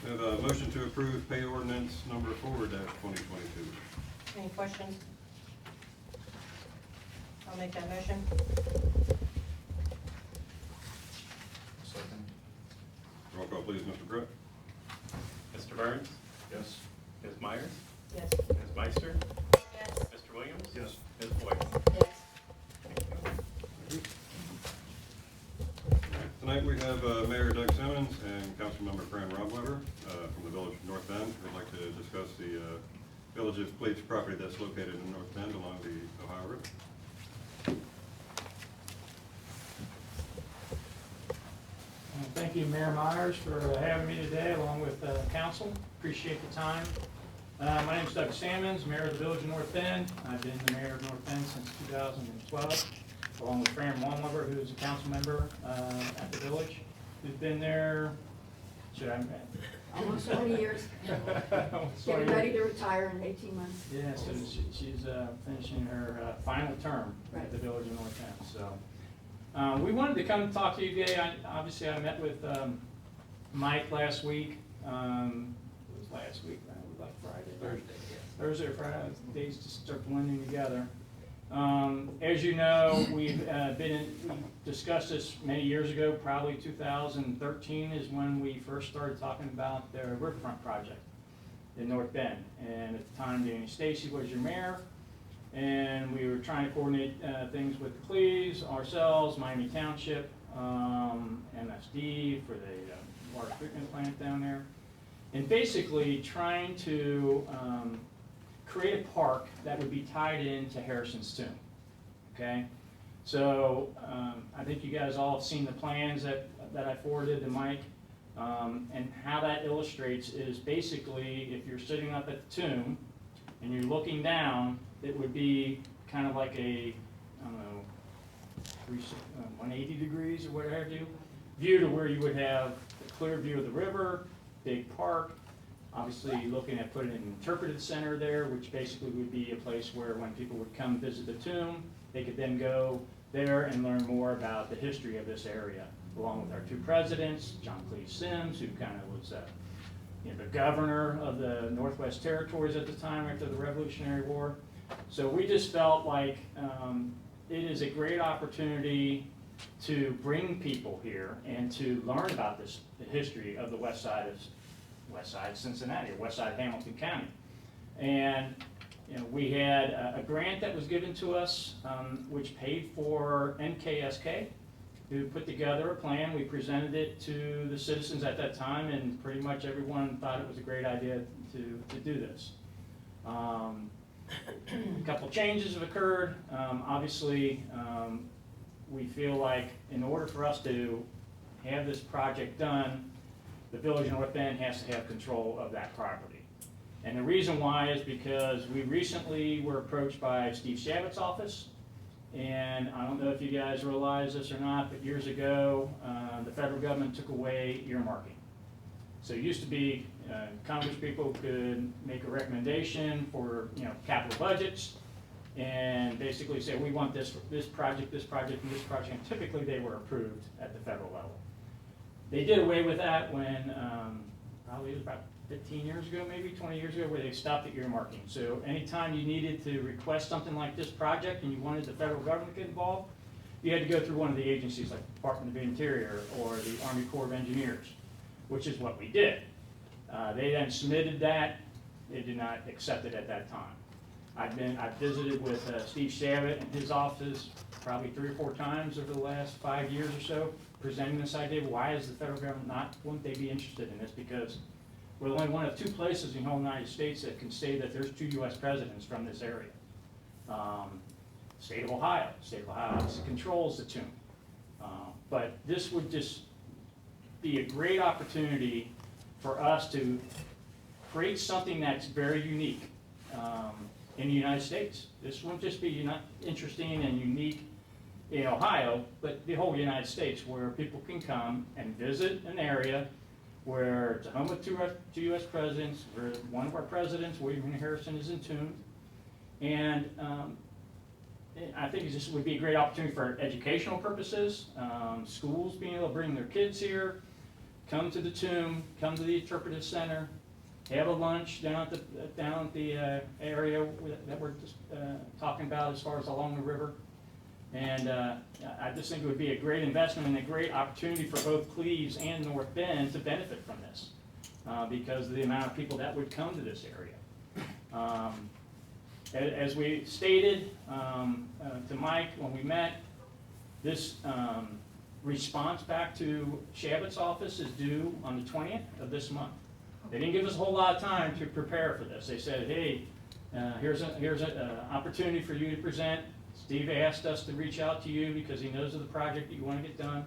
We have a motion to approve pay ordinance number 4-2022. Any questions? I'll make that motion. Second. Roll call, please, Mr. Brett. Mr. Burns? Yes. Ms. Myers? Yes. Ms. Meister? Yes. Mr. Williams? Yes. Ms. Boyd? Yes. Tonight we have Mayor Doug Sammons and Councilmember Fran Romweber from the Village of North Bend. We'd like to discuss the Village's Police property that's located in North Bend along the Ohio River. Thank you, Mayor Myers, for having me today along with council. Appreciate the time. My name is Doug Sammons, Mayor of the Village of North Bend. I've been the Mayor of North Bend since 2012, along with Fran Romweber, who's a council member at the Village, who's been there, Almost 20 years. Almost 20 Getting ready years. to retire in 18 months. Yeah, so she's finishing her final term at Right. the Village of North Bend. So we wanted to come talk to you today. Obviously, I met with Mike last week. It was last week, right? It was like Friday. Thursday or Friday. Days just start blending together. As you know, we discussed this many years ago. Probably 2013 is when we first started talking about the riverfront project in North Bend. And at the time, Danny Stacy was your mayor, and we were trying to coordinate things with the police, ourselves, Miami Township, MSD for the water treatment plant down there, and basically trying to create a park that would be tied into Harrison's tomb. Okay, so I think you guys all have seen the plans that I forwarded to Mike, and how that illustrates is basically if you're sitting up at the tomb and you're looking down, it would be kind of like a, I don't know, 180 degrees or what have you, view to where you would have a clear view of the river, big park. Obviously, looking at putting an interpretive center there, which basically would be a place where when people would come visit the tomb, they could then go there and learn more about the history of this area, along with our two presidents, John Cleese Sims, who kind of was the governor of the Northwest Territories at the time after the Revolutionary War. So we just felt like it is a great opportunity to bring people here and to learn about the history of the west side of Cincinnati, or west side of Hamilton County. And we had a grant that was given to us, which paid for NKSK, who put together a plan. We presented it to the citizens at that time, and pretty much everyone thought it was a great idea to do this. A couple changes have occurred. Obviously, we feel like in order for us to have this project done, the Village of North Bend has to have control of that property. And the reason why is because we recently were approached by Steve Shavitt's office, and I don't know if you guys realize this or not, but years ago, the federal government took away earmarking. So it used to be Congress people could make a recommendation for capital budgets and basically say, we want this project, this project, and this project, and typically they were approved at the federal level. They did away with that when, probably it was about 15 years ago, maybe 20 years ago, where they stopped the earmarking. So anytime you needed to request something like this project and you wanted the federal government to get involved, you had to go through one of the agencies like the Department of Interior or the Army Corps of Engineers, which is what we did. They then submitted that. They did not accept it at that time. I've visited with Steve Shavitt and his office probably 3 or 4 times over the last 5 years or so, presenting this idea. Why is the federal government wouldn't they be interested in this? Because we're only one of 2 places in the whole United States that can say that there's 2 U.S. presidents from this area. State of Ohio. State of Ohio obviously controls the tomb. But this would just be a great opportunity for us to create something that's very unique in the United States. This won't just be interesting and unique in Ohio, but the whole United States, where people can come and visit an area where it's a home of 2 U.S. presidents, where one of our presidents, William Harrison, is entombed. And I think this would be a great opportunity for educational purposes, schools being able to bring their kids here, come to the tomb, come to the interpretive center, have a lunch down at the area that we're just, talking about as far as along the river. And I just think it would be a great investment and a great opportunity for both Cleves and North Bend to benefit from this because of the amount of people that would come to this area. As we stated to Mike when we met, this response back to Shabbat's office is due on the 20th of this month. They didn't give us a whole lot of time to prepare for this. They said, hey, here's an opportunity for you to present. Steve asked us to reach out to you because he knows of the project that you want to get done.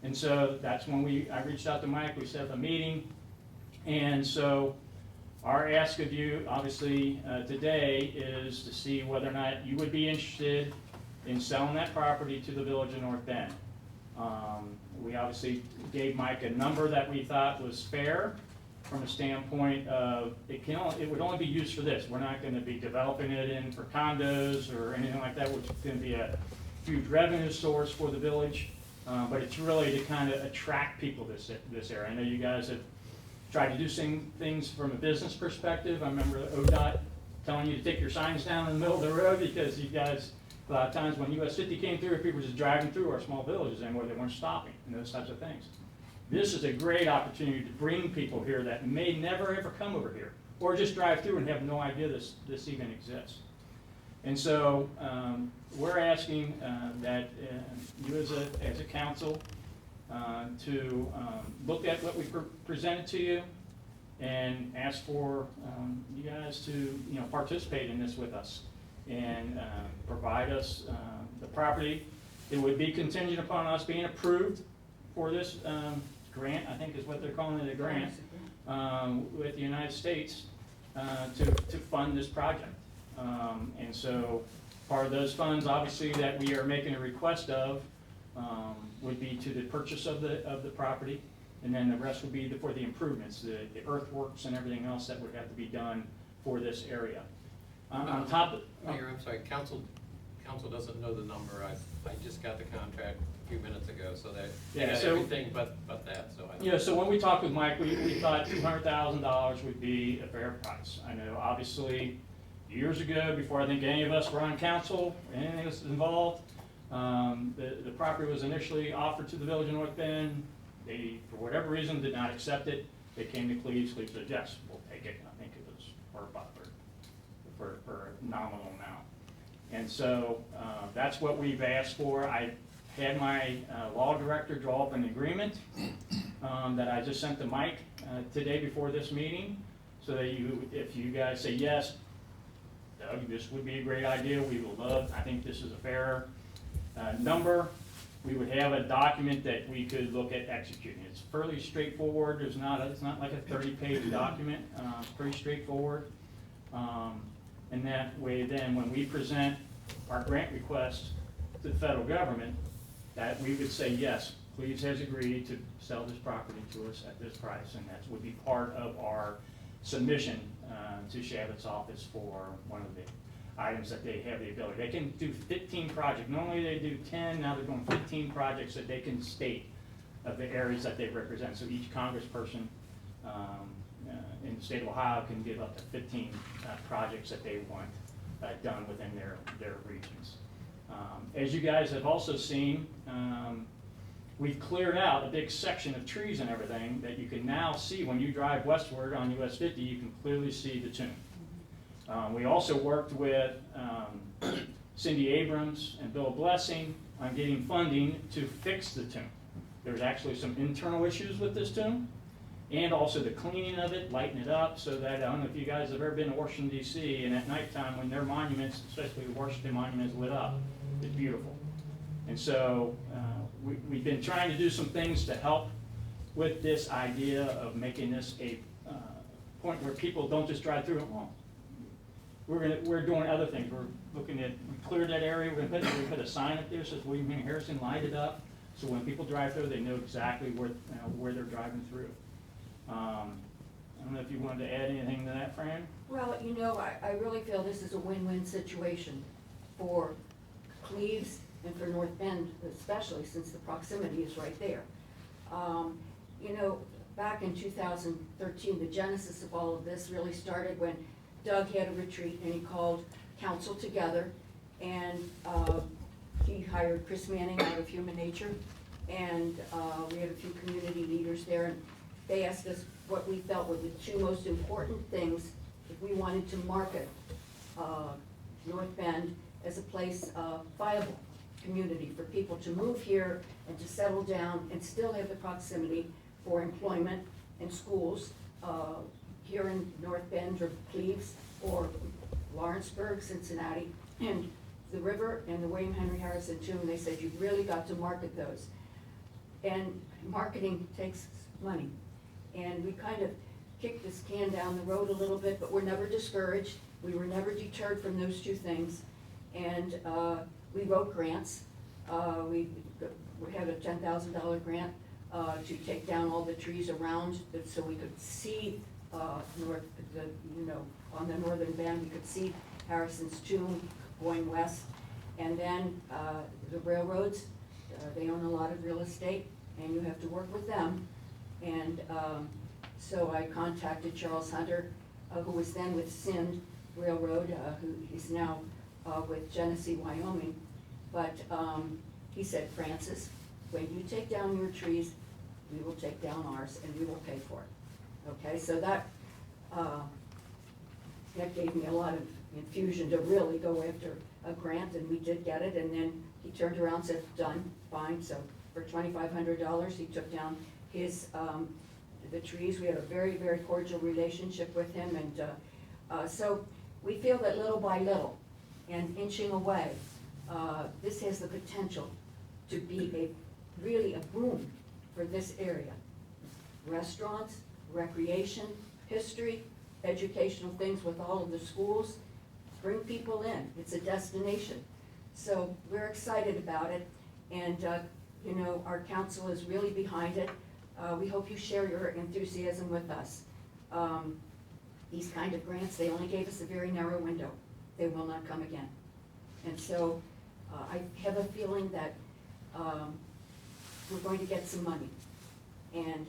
And so that's when I reached out to Mike, we set up a meeting. And so our ask of you, obviously, today is to see whether or not you would be interested in selling that property to the Village of North Bend. We obviously gave Mike a number that we thought was fair from a standpoint of it would only be used for this. We're not going to be developing it in for condos or anything like that, which is going to be a huge revenue source for the village. But it's really to kind of attract people to this area. I know you guys have tried to do things from a business perspective. I remember ODOT telling you to take your signs down in the middle of the road because you guys, a lot of times when US 50 came through, people were just driving through our small villages anymore. They weren't stopping and those types of things. This is a great opportunity to bring people here that may never ever come over here or just drive through and have no idea this even exists. And so we're asking that you as a council to look at what we presented to you and ask for you guys to participate in this with us and provide us the property. It would be contingent upon us being approved for this grant, I think is what they're calling it, a grant, with the United States to fund this project. And so part of those funds, obviously, that we are making a request of would be to the purchase of the property, and then the rest would be for the improvements, the earthworks and everything else that would have to be done for this area. On top of... Mayor, I'm sorry, council doesn't know the number. I just got the contract a few minutes ago, so that they got everything but that. So I don't so when we talked with Mike, we thought $200,000 would be a fair price. I know, obviously, years ago, before I think any of us were on council, anything was involved, the property was initially offered to the Village of North Bend. They, for whatever reason, did not accept it. They came to Cleves. Cleves said, yes, we'll take it. I think it was for a nominal amount. And so that's what we've asked for. I had my law director draw up an agreement that I just sent to Mike today before this meeting, so that if you guys say yes, Doug, this would be a great idea, we would love, I think this is a fair number, we would have a document that we could look at executing. It's fairly straightforward. It's not like a 30-page document. It's pretty straightforward. And that way then when we present our grant request to the federal government, that we would say, yes, Cleves has agreed to sell this property to us at this price, and that would be part of our submission to Shabbat's office for one of the items that they have the ability. They can do 15 projects. Normally they do 10, now they're doing 15 projects that they can state of the areas that they represent. So each congressperson in the state of Ohio can give up to 15 projects that they want done within their regions. As you guys have also seen, we've cleared out a big section of trees and everything that you can now see when you drive westward on US 50, you can clearly see the tomb. We also worked with Cindy Abrams and Bill Blessing on getting funding to fix the tomb. There's actually some internal issues with this tomb, and also the cleaning of it, lighting it up, so that, I don't know if you guys have ever been to Washington, D.C., and at nighttime when their monuments, especially the Washington monument, is lit up, it's beautiful. And so we've been trying to do some things to help with this idea of making this a point where people don't just drive through and walk. We're doing other things. We're looking at, we cleared that area, we're gonna put a sign up there that says William Henry Harrison, light it up, so when people drive through, they know exactly where they're driving through. I don't know if you wanted to add anything to that, Fran? Well, you know, I really feel this is a win-win situation for Cleves and for North Bend especially, since the proximity is right there. you know, back in 2013, the genesis of all of this really started when Doug had a retreat and he called council together, and he hired Chris Manning out of Human Nature, and we had a few community leaders there, and they asked us what we felt were the two most important things if we wanted to market North Bend as a place of viable community for people to move here and to settle down and still have the proximity for employment and schools here in North Bend or Cleves or Lawrenceburg, Cincinnati, and the river and the William Henry Harrison Tomb. They said, you've really got to market those. And marketing takes money. And we kind of kicked this can down the road a little bit, but we're never discouraged. We were never deterred from those two things. And we wrote grants. We had a $10,000 grant to take down all the trees around so we could see on the northern bend, we could see Harrison's Tomb going west. And then the railroads, they own a lot of real estate, and you have to work with them. And so I contacted Charles Hunter, who was then with Sind Railroad, who is now with Genesee, Wyoming. But he said, Francis, when you take down your trees, we will take down ours and we will pay for it. Okay, so that gave me a lot of infusion to really go after a grant, and we did get it. And then he turned around and said, done, fine. So for $2,500, he took down his the trees. We had a very, very cordial relationship with him, and so we feel that little by little and inching away, this has the potential to be really a boom for this area. Restaurants, recreation, history, educational things with all of the schools, bring people in. It's a destination. So we're excited about it, and you know, our council is really behind it. We hope you share your enthusiasm with us. These kind of grants, they only gave us a very narrow window. They will not come again. And so I have a feeling that we're going to get some money. And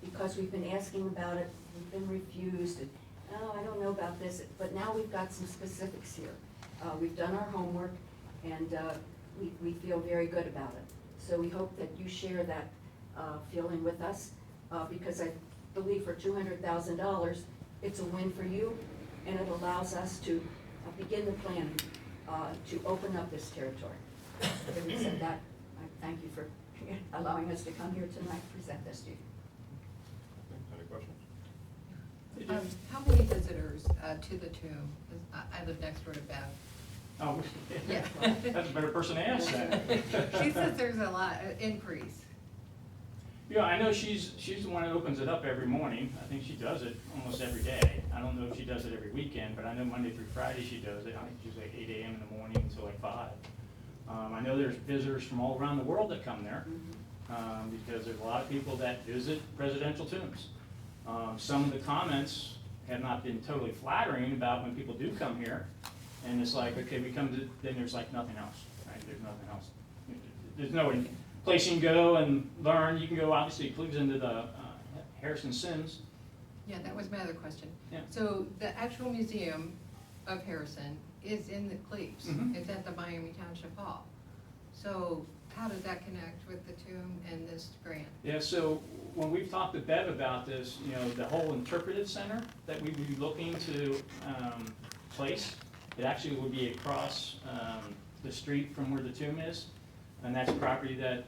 because we've been asking about it, we've been refused, and oh, I don't know about this, but now we've got some specifics here. We've done our homework, and we feel very good about it. So we hope that you share that feeling with us, because I believe for $200,000, it's a win for you, and it allows us to begin the plan to open up this territory. Having said that, I thank you for allowing us to come here tonight and present this to you. Any questions? How many visitors to the tomb? 'Cause I live next door to Bev. Oh, Yeah. that's a better person to ask that. She says there's a lot, increase. Yeah, I know she's the one that opens it up every morning. I think she does it almost every day. I don't know if she does it every weekend, but I know Monday through Friday she does it. I think she's like 8 a.m. in the morning until like 5. I know there's visitors from all around the world that come there, because there's a lot of people that visit presidential tombs. Some of the comments have not been totally flattering about when people do come here, and it's like, okay, we come to, then there's like nothing else, right? There's nothing else. There's no place you can go and learn. You can go, obviously, it includes into the Harrison Sims. Yeah, that was my other question. Yeah. So the actual museum of Harrison is in the Cleves. Mhm. It's at the Miami Township Hall. So how does that connect with the tomb and this grant? Yeah, so when we've talked to Bev about this, you know, the whole interpretive center that we would be looking to place, it actually would be across the street from where the tomb is. And that's property that,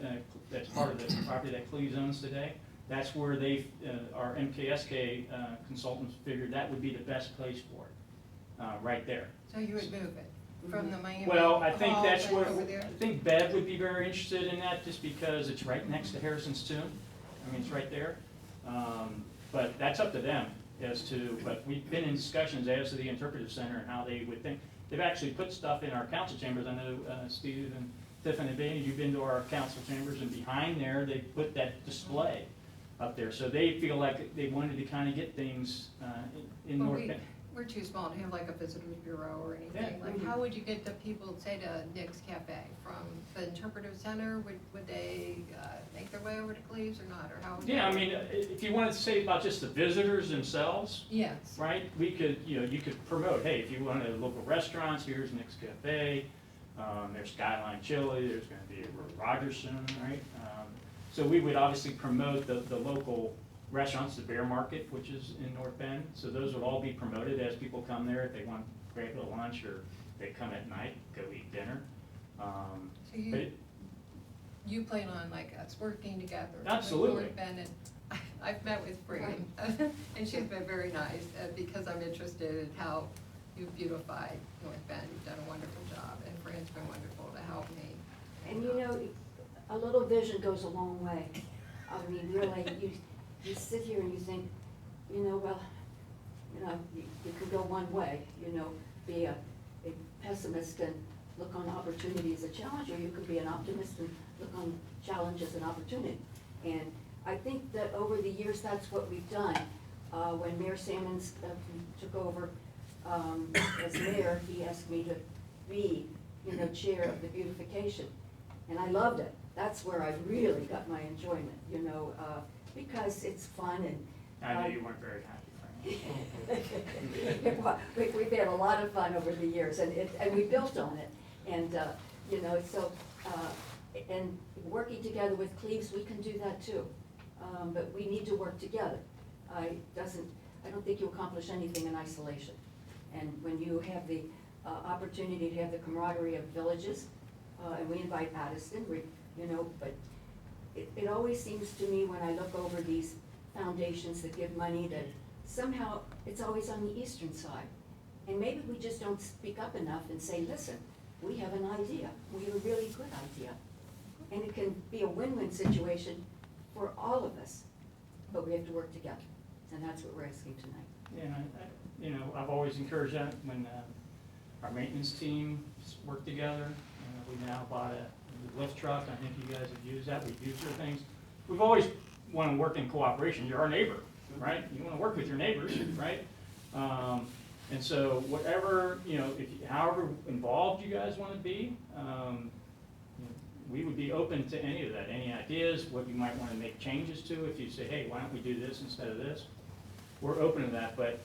that's part of the property that Cleves owns today. That's where they, our MKSK consultants figured that would be the best place for it, right there. So you would move it from the Miami Well, I think Hall that's back where, over there? I think Bev would be very interested in that, just because it's right next to Harrison's tomb. I mean, it's right there. But that's up to them as to, but we've been in discussions as to the interpretive center and how they would think. They've actually put stuff in our council chambers. I know Steve and Tiffany Bainey, you've been to our council chambers, and behind there, they put that display up there. So they feel like they wanted to kind of get things in Well, North Bend. we're too small to have like a visitors bureau or anything. Yeah. Like, how would you get the people, say, to Nick's Cafe from the interpretive center? Would they make their way over to Cleves or not, or how? Would Yeah, I they- mean, if you wanted to say about just the visitors themselves, Yes. right, we could, you could promote, hey, if you want to local restaurants, here's Nick's Cafe, there's Skyline Chili, there's gonna be a Rogerson, right? So we would obviously promote the local restaurants, the Bear Market, which is in North Bend, so those would all be promoted as people come there, if they want a great little lunch, or they come at night, go eat dinner. So But you plan on like us working together? with Absolutely. North Bend, and I've met with Fran, and she's been very nice, because I'm interested in how you've beautified North Bend. You've done a wonderful job, and Fran's been wonderful to help me. And you know, a little vision goes a long way. I mean, really, you sit here and you think, well, you could go one way, be a pessimist and look on opportunity as a challenge, or you could be an optimist and look on challenge as an opportunity. And I think that over the years, that's what we've done. When Mayor Sammons took over as mayor, he asked me to be, chair of the beautification. And I loved it. That's where I really got my enjoyment, because it's fun and. I know you weren't very happy, Frank. Well, we've had a lot of fun over the years, and we built on it. And, and working together with Cleves, we can do that too. But we need to work together. I don't think you accomplish anything in isolation. And when you have the opportunity to have the camaraderie of villages, and we invite Addison, but it always seems to me when I look over these foundations that give money that somehow it's always on the eastern side. And maybe we just don't speak up enough and say, listen, we have an idea, we have a really good idea. And it can be a win-win situation for all of us, but we have to work together. And that's what we're asking tonight. Yeah, I've always encouraged that when our maintenance team work together. We now bought a lift truck. I think you guys have used that. We've used your things. We've always want to work in cooperation. You're our neighbor, right? You want to work with your neighbors, right? And so whatever, however involved you guys want to be, we would be open to any of that. Any ideas, what you might want to make changes to. If you say, hey, why don't we do this instead of this? We're open to that, but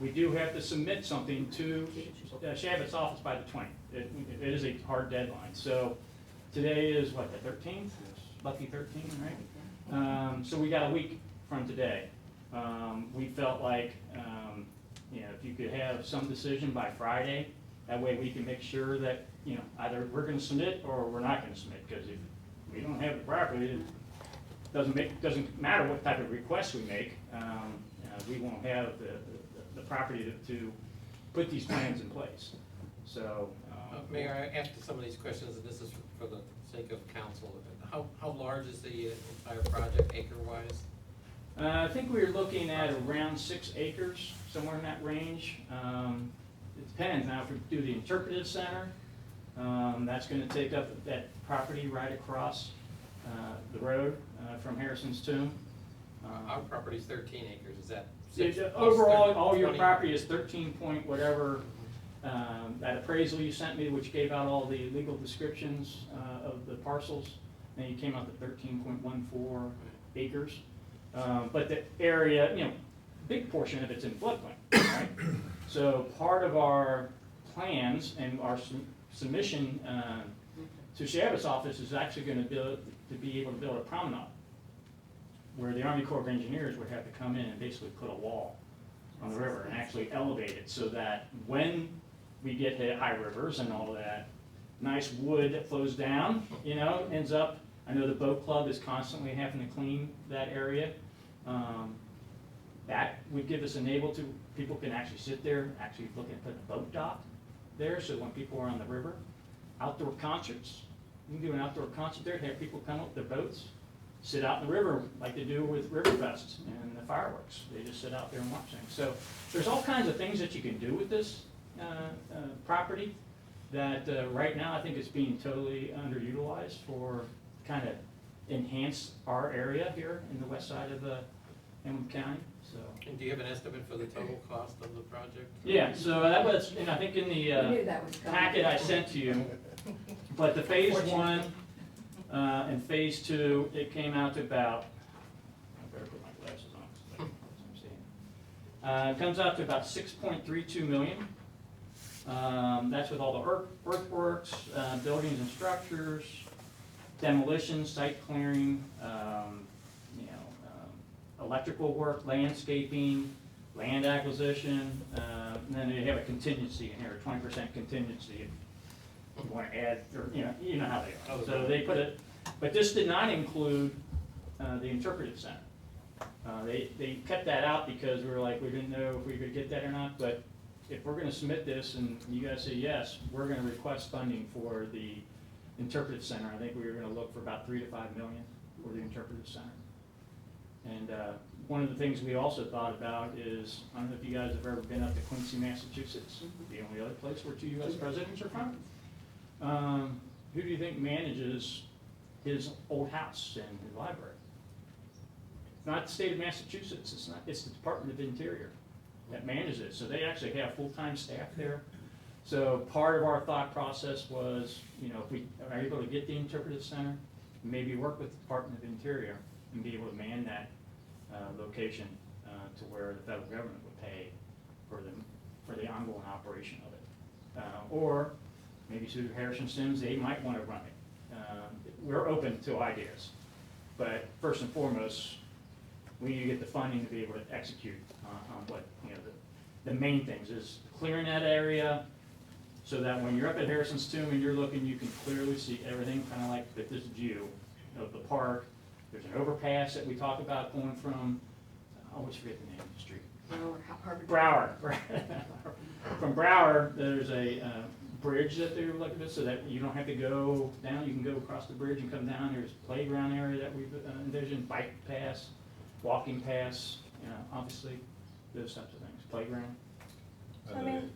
we do have to submit something to Shabbat's office by the 20th. It is a hard deadline. So today is what, the 13th? Lucky 13, right? So we got a week from today. We felt like, if you could have some decision by Friday, that way we can make sure that, either we're gonna submit or we're not gonna submit, because if we don't have the property, it doesn't matter what type of request we make, we won't have the property to put these plans in place. So. Mayor, I asked some of these questions, and this is for the sake of council. How large is the entire project acre-wise? I think we were looking at around 6 acres, somewhere in that range. It depends. Now, if we do the interpretive center, that's going to take up that property right across the road from Harrison's Tomb. Our property's 13 acres, is that? Overall, all your 20? property is 13 point whatever. That appraisal you sent me, which gave out all the legal descriptions of the parcels, and you came out to 13.14 acres. But the area, big portion of it's in floodplain, right? So part of our plans and our submission to Shabbat's office is actually going to be able to build a promenade, where the Army Corps of Engineers would have to come in and basically put a wall on the river and actually elevate it so that when we get to high rivers and all that nice wood that flows down, ends up, I know the boat club is constantly having to clean that area. That would give us people can actually sit there, actually looking at putting a boat dock there, so when people are on the river. Outdoor concerts, you can do an outdoor concert there, have people come up with their boats, sit out in the river like they do with Riverfest and the fireworks. They just sit out there and watch things. So there's all kinds of things that you can do with this property that right now I think is being totally underutilized for kind of enhance our area here in the west side of in County, so. And do you have an estimate for the total cost of the project? Yeah, so that was, and I think in the We knew that was coming. packet I sent to you, but the phase one and phase two, it came out to about, I better put my glasses on, so I'm seeing. It comes out to about 6.32 million. That's with all the earthworks, buildings and structures, demolition, site clearing, electrical work, landscaping, land acquisition, and then they have a contingency in here, 20% contingency if you want to add, or, you know how they are. So they put it, but this did not include the interpretive center. They kept that out because we were like, we didn't know if we could get that or not, but if we're gonna submit this and you guys say yes, we're gonna request funding for the interpretive center. I think we were gonna look for about 3 to 5 million for the interpretive center. And one of the things we also thought about is, I don't know if you guys have ever been up to Quincy, Massachusetts, the only other place where 2 US presidents are from. Who do you think manages his old house and his library? Not the state of Massachusetts, it's the Department of Interior that manages it. So they actually have full-time staff there. So part of our thought process was, if we are able to get the interpretive center, maybe work with the Department of Interior and be able to man that location to where the federal government would pay for the ongoing operation of it. Or maybe through Harrison Sims, they might want to run it. We're open to ideas. But first and foremost, we need to get the funding to be able to execute on what, the main things is clearing that area so that when you're up at Harrison's Tomb and you're looking, you can clearly see everything, kind of like with this view of the park. There's an overpass that we talk about going from, I always forget the name of the street. Broward. From Broward, there's a bridge that they're looking at so that you don't have to go down, you can go across the bridge and come down. There's a playground area that we've envisioned, bike paths, walking paths, obviously, those types of things, playground. I mean,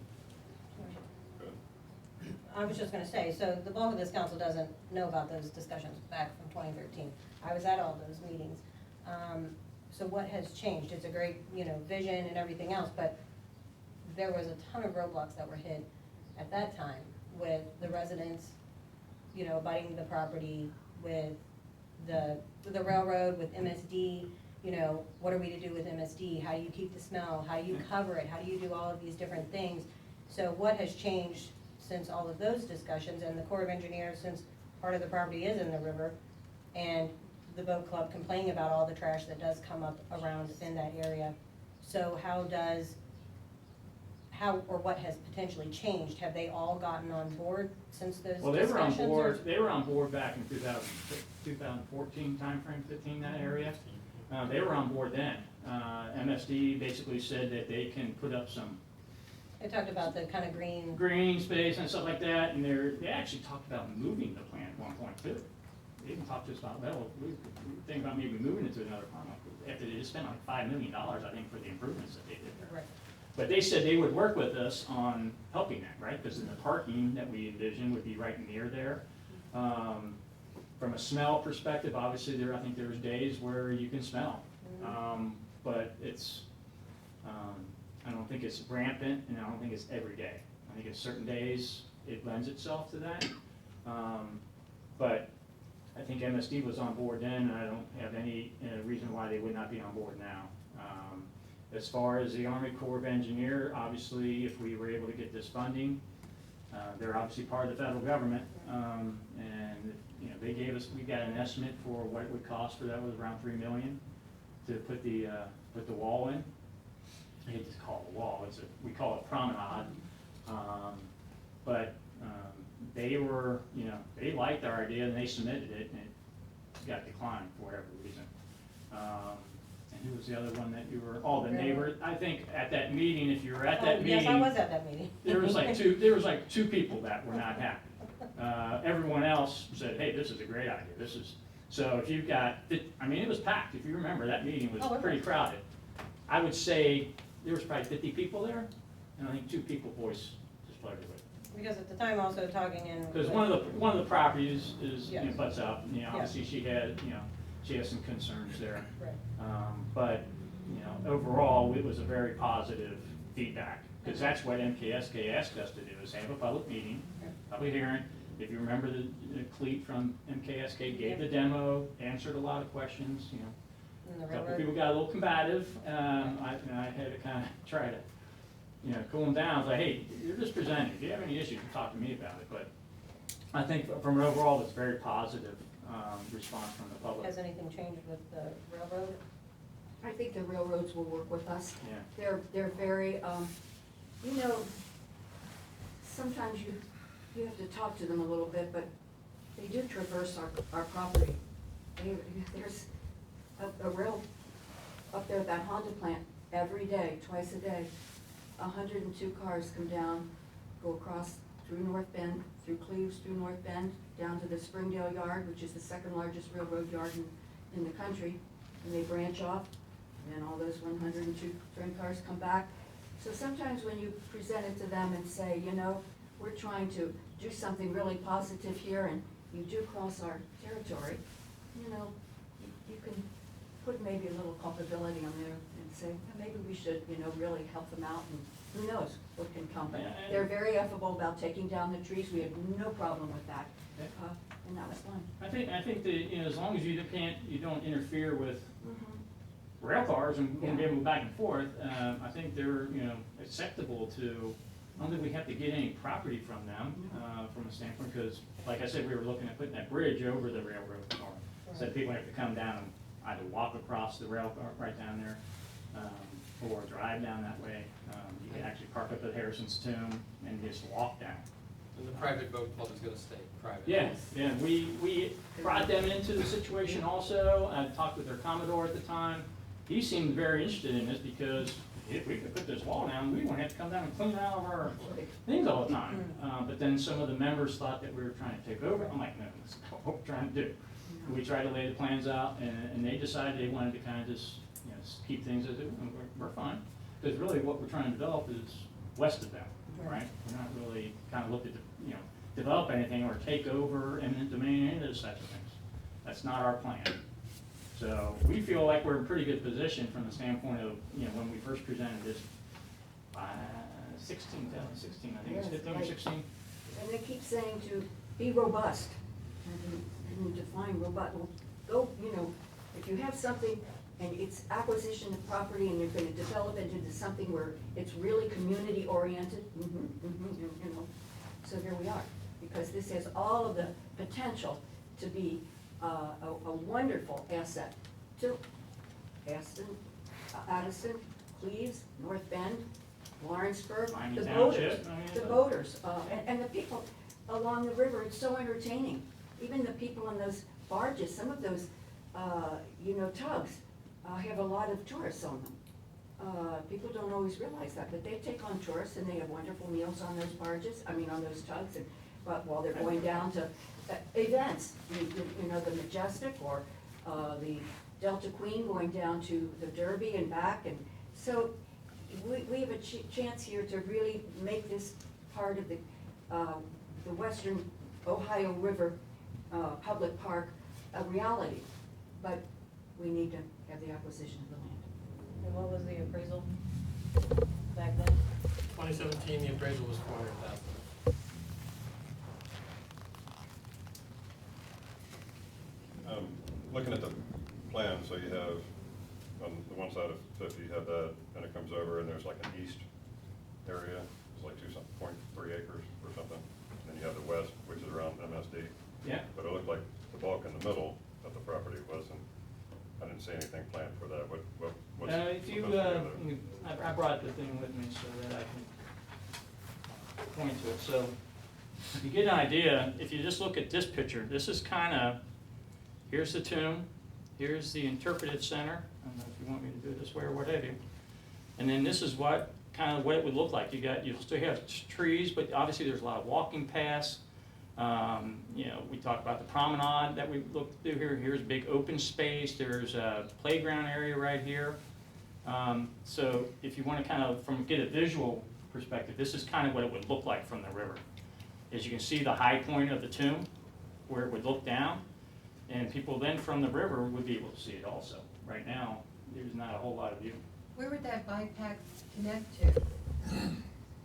I was just gonna say, so the bulk of this council doesn't know about those discussions back from 2013. I was at all those meetings. So what has changed? It's a great, vision and everything else, but there was a ton of roadblocks that were hit at that time with the residents, abutting the property, with the railroad, with MSD. What are we to do with MSD? How do you keep the smell? How do you cover it? How do you do all of these different things? So what has changed since all of those discussions, and the Corps of Engineers, since part of the property is in the river, and the boat club complaining about all the trash that does come up around in that area? So what has potentially changed? Have they all gotten on board since those Well, discussions? they were on board back in 2014 timeframe, 15, that area. They were on board then. MSD basically said that they can put up some They talked about the kind of green space and stuff like that, and they actually talked about moving the plant at one point too. They even talked to us about, we think about maybe moving it to another farm, after they just spent like $5 million, I think, for the improvements that they did there. Right. But they said they would work with us on helping that, right? Because the parking that we envisioned would be right near there. From a smell perspective, obviously I think there's days where you can smell. But it's, I don't think it's rampant, and I don't think it's every day. I think at certain days it lends itself to that. But I think MSD was on board then, and I don't have any reason why they would not be on board now. As far as the Army Corps of Engineer, obviously, if we were able to get this funding, they're obviously part of the federal government, and they gave us, we got an estimate for what it would cost for that, was around $3 million to put the wall in. I hate to call it a wall, we call it promenade, but they were, they liked our idea and they submitted it, and it got declined for whatever reason. And who was the other one that you were? Oh, the neighbor. I think at that meeting, if you were at that meeting, yes, I was at that meeting. there was like two people that were not happy. Everyone else said, "Hey, this is a great idea. So if you've got, I mean, it was packed. If you remember, that meeting was pretty crowded. I would say there was probably 50 people there, and I think 2 people voiced displeasure with it. Because at the time, also talking in. Because one of the properties is, Yes. butts out, obviously she had some concerns there. Right. But overall, it was a very positive feedback, because that's what MKSK asked us to do, is have a public meeting, public hearing. If you remember, the Cleat from MKSK gave the demo, answered a lot of questions, you know. And the A couple railroad. people got a little combative, I had to kind of try to, you know, cool them down. I was like, hey, you're just presenting. If you have any issues, you talk to me about it. But I think from an overall, it's very positive response from the public. Has anything changed with the railroad? I think the railroads will work with us. Yeah. They're very, you know, sometimes you have to talk to them a little bit, but they do traverse our property. There's a rail up there at that Honda plant every day, twice a day. 102 cars come down, go across through North Bend, through Cleves, through North Bend, down to the Springdale Yard, which is the second largest railroad yard in the country, and they branch off, and then all those 102 train cars come back. So sometimes when you present it to them and say, you know, we're trying to do something really positive here, and you do cross our territory, you know, you can put maybe a little culpability on there and say, "Well, maybe we should, you know, really help them out," and who knows what can come. But Yeah, they're very affable about taking down the trees. We had no problem with that, Yeah. and that was fun. I think that, you know, as long as you don't interfere with Mhm. rail cars and Yeah. be able to go back and forth, I think they're, you know, acceptable to, I don't think we have to get any property from them, from a standpoint, because, like I said, we were looking at putting that bridge over the railroad car. So that people have to come down and either walk across the rail car right down there, or drive down that way. You can actually park up at Harrison's Tomb and just walk down. And the private boat club is gonna stay private. Yeah, yeah, we brought them into the situation also. I talked with their Commodore at the time. He seemed very interested in this because if we could put this wall down, we wouldn't have to come down and clean out of our things all the time. But then some of the members thought that we were trying to take over. I'm like, no, that's not what we're trying to do. We tried to lay the plans out, and they decided they wanted to kind of just, you know, keep things as it, and we're fine. Because really what we're trying to develop is west of them, right? We're not really kind of looking to, you know, develop anything or take over eminent domain, any of those types of things. That's not our plan. So we feel like we're in a pretty good position from the standpoint of, you know, when we first presented this, 2016, I think it's Yes, 15 or right. 16. And they keep saying to be robust, and define robust. Well, go, you know, if you have something and it's acquisition of property and you're gonna develop it into something where it's really community oriented, you know, so here we are. Because this has all of the potential to be a wonderful asset to Aston, Addison, Cleves, North Bend, Lawrenceburg, Miami the Township, boaters, I mean, the it's a- boaters, and the people along the river. It's so entertaining. Even the people on those barges, some of those, you know, tugs, have a lot of tourists on them. People don't always realize that, but they take on tourists and they have wonderful meals on those barges, on those tugs, and, but while they're going down to events, you know, the Majestic or, the Delta Queen going down to the Derby and back, and so we have a chance here to really make this part of the Western Ohio River, public park a reality, but we need to have the acquisition of the land. And what was the appraisal back then? 2017, the appraisal was 400,000. Looking at the plan, so you have, on the one side of 50, you have that, and it comes over, and there's like an east area, it's like 2.3 acres or something. And then you have the west, which is around MSD. Yeah. But it looked like the bulk in the middle of the property wasn't, I didn't see anything planned for that. What's If you, supposed to be there? I brought the thing with me so that I can point to it. So if you get an idea, if you just look at this picture, this is kind of, here's the tomb, here's the interpretive center. I don't know if you want me to do it this way or whatever. And then this is what it would look like. You'll still have trees, but obviously there's a lot of walking paths. You know, we talked about the promenade that we looked through here. Here's a big open space. There's a playground area right here. So if you want to kind of, get a visual perspective, this is kind of what it would look like from the river. As you can see the high point of the tomb, where it would look down, and people then from the river would be able to see it also. Right now, there's not a whole lot of view. Where would that bike path connect to?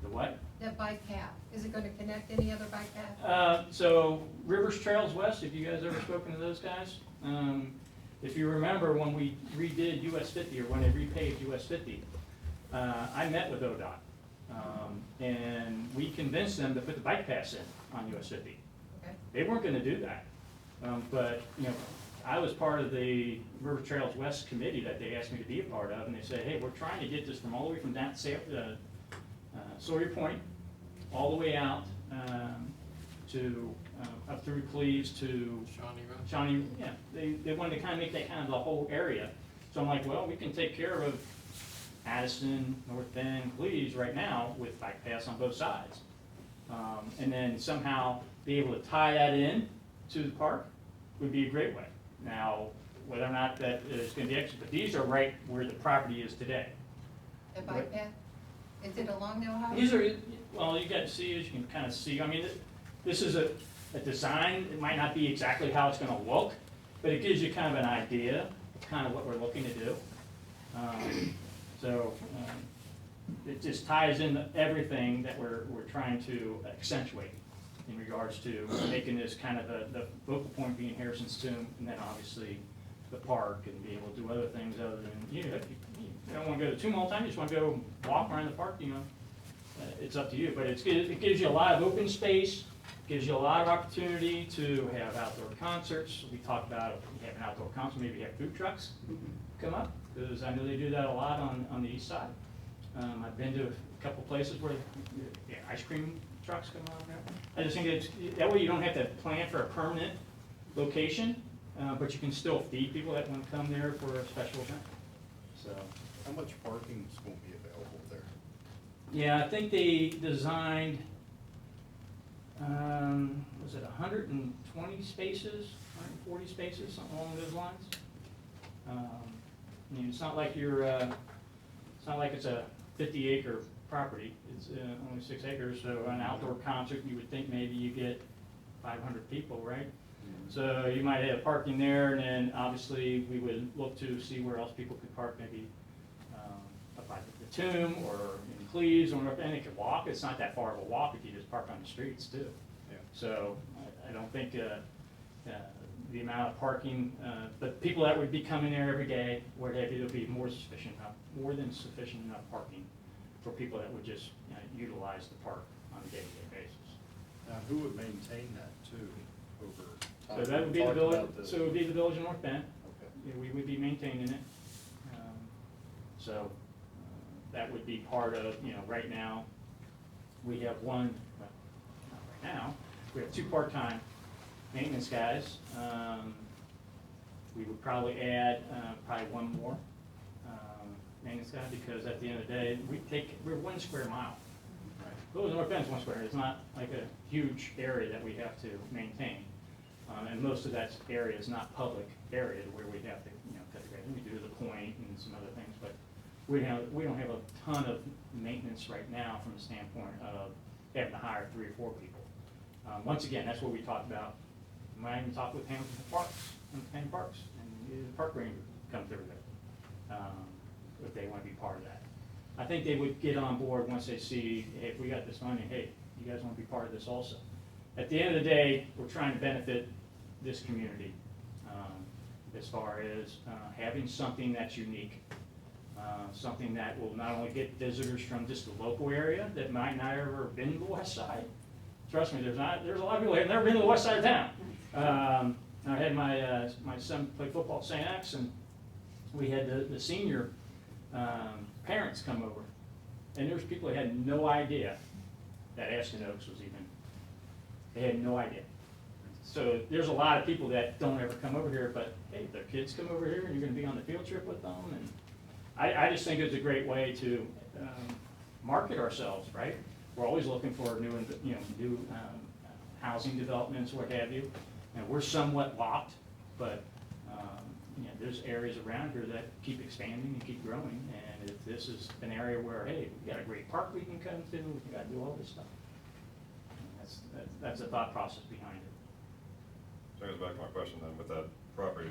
The what? That bike path, is it gonna connect any other bike path? So Rivers Trails West, have you guys ever spoken to those guys? If you remember when we redid US 50, or when they repaved US 50, I met with ODOT. And we convinced them to put the bike paths in on US 50. Okay. They weren't gonna do that. But, you know, I was part of the River Trails West committee that they asked me to be a part of, and they said, hey, we're trying to get this from all the way from down Sawyer Point, all the way out to, up through Cleves to Shawnee Road? Shawnee, yeah, they wanted to kind of make that kind of the whole area. So I'm like, well, we can take care of Addison, North Bend, Cleves right now with bike paths on both sides. And then somehow be able to tie that in to the park would be a great way. Now, whether or not that is gonna be extra, but these are right where the property is today. The bike path? Is it along the Ohio? These are, well, you got to see, as you can kind of see, I mean, this is a design, it might not be exactly how it's gonna look, but it gives you kind of an idea of kind of what we're looking to do. It just ties into everything that we're trying to accentuate in regards to making this kind of the focal point being Harrison's Tomb, and then obviously the park, and be able to do other things other than, you know, if you don't want to go to the tomb all the time, you just want to go walk around the park, you know, it's up to you. But it gives you a lot of open space, gives you a lot of opportunity to have outdoor concerts. We talked about if you have an outdoor concert, maybe you have food trucks come up, because I know they do that a lot on the east side. I've been to a couple places where ice cream trucks come out there. I just think that way you don't have to plan for a permanent location, but you can still feed people that want to come there for a special event. So, How much parking is going to be available there? yeah, I think they designed, was it 120 spaces, 140 spaces, something along those lines? I mean, it's not like it's a 50-acre property. It's only 6 acres, so an outdoor concert, you would think maybe you get 500 people, right? So you might have parking there, and then obviously we would look to see where else people could park, maybe up by the tomb or in Cleves, or and they could walk. It's not that far of a walk if you just park on the streets too. Yeah. So I don't think the amount of parking, but people that would be coming there every day, where there'll be more than sufficient enough parking for people that would just utilize the park on a day-to-day basis. Now, who would maintain that too over time? So that would be We the talked village, about this. so it would be the village of North Bend. Okay. Yeah, we would be maintaining it. That would be part of, right now, we have one, well, not right now, we have 2 part-time maintenance guys. We would probably add, probably 1 more maintenance guy, because at the end of the day, we're 1 square mile. Right. Village of North Bend is 1 square, it's not like a huge area that we have to maintain. And most of that area is not public area where we have to, cut the grass. We do the point and some other things, but we don't have a ton of maintenance right now from the standpoint of having to hire 3 or 4 people. Once again, that's what we talked about. We might even talk with Hamilton Parks, and the park ranger come through there, if they want to be part of that. I think they would get on board once they see, hey, if we got this money, hey, you guys want to be part of this also. At the end of the day, we're trying to benefit this community, as far as having something that's unique, something that will not only get visitors from just the local area that might not have ever been to the west side. Trust me, there's a lot of people who have never been to the west side of town. I had my son play football at St. X, and we had the senior parents come over, and there's people that had no idea that Ashton Oaks was even, they had no idea. So there's a lot of people that don't ever come over here, but hey, their kids come over here and you're gonna be on the field trip with them, and I just think it's a great way to market ourselves, right? We're always looking for new housing developments, what have you, and we're somewhat locked, but there's areas around here that keep expanding and keep growing, and if this is an area where, hey, we got a great park we can come to, we gotta do all this stuff. And that's the thought process behind it. So it goes back to my question then, with that property,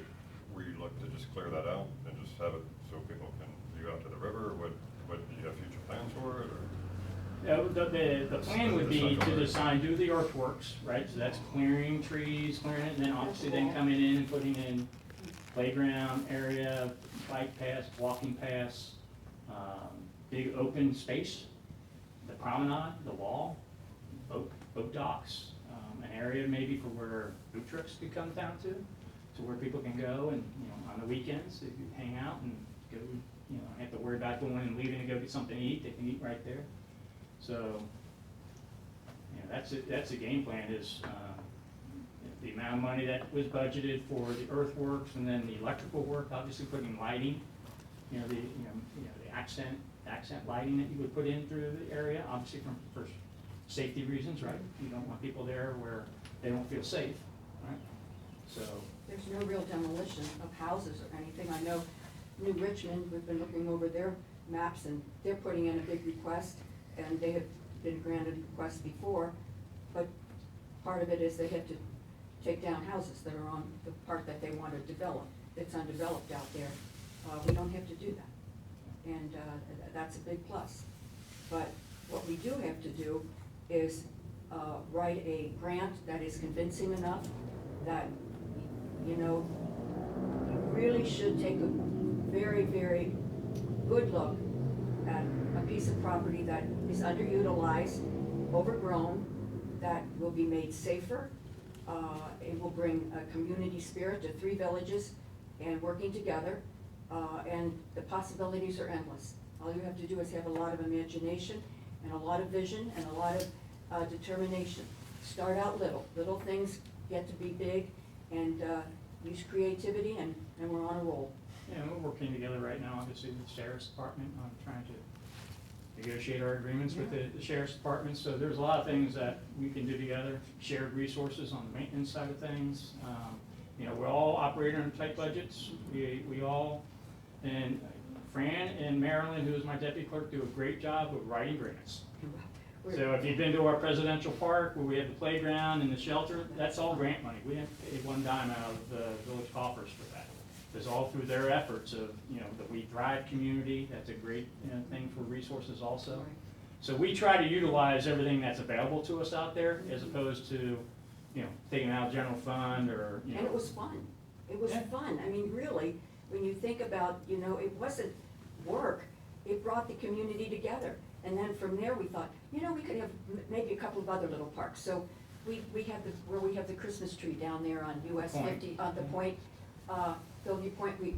were you looking to just clear that out and just have it so people can view out to the river, or the plan would be to design, do the earthworks, right? So that's clearing trees, clearing it, and then obviously then coming in and putting in playground area, bike paths, walking paths, big open space, the promenade, the wall, boat docks, an area maybe for where food trucks could come down to where people can go and, you know, on the weekends, they could hang out and go, you know, have to worry about going and leaving to go get something to eat, they can eat right there. So, you know, that's the game plan is, the amount of money that was budgeted for the earthworks and then the electrical work, obviously putting lighting, you know, the accent lighting that you would put in through the area, obviously for safety reasons, right? You don't want people there where they don't feel safe, right? So. There's no real demolition of houses or anything. I know New Richmond, we've been looking over their maps and they're putting in a big request and they have been granted requests before, but part of it is they have to take down houses that are on the part that they want to develop. It's undeveloped out there. We don't have to do that. And that's a big plus. But what we do have to do is write a grant that is convincing enough that, you know, you really should take a very, very good look at a piece of property that is underutilized, overgrown, that will be made safer. It will bring a community spirit to 3 villages and working together, and the possibilities are endless. All you have to do is have a lot of imagination and a lot of vision and a lot of determination. Start out little. Little things get to be big, and use creativity, and we're on a roll. Yeah, we're working together right now, obviously, with the Sheriff's Department on trying to negotiate our agreements with the Sheriff's Department. So there's a lot of things that we can do together, shared resources on the maintenance side of things. You know, we're all operating on tight budgets. We all, and Fran and Marilyn, who is my deputy clerk, do a great job of writing grants. So if you've been to our presidential park where we have the playground and the shelter, that's all grant money. We didn't pay one dime out of the village coffers for that. It's all through their efforts of, you know, the We Thrive community. That's a great thing for resources also. Right. So we try to utilize everything that's available to us out there as opposed to, you know, taking out general fund or, you know. And it was fun. It was Yeah. fun. I mean, really, when you think about, you know, it wasn't work. It brought the community together. And then from there, we thought, you know, we could have maybe a couple of other little parks. So we have where we have the Christmas tree down there on US Point. 50, on the point, Bellevue Point,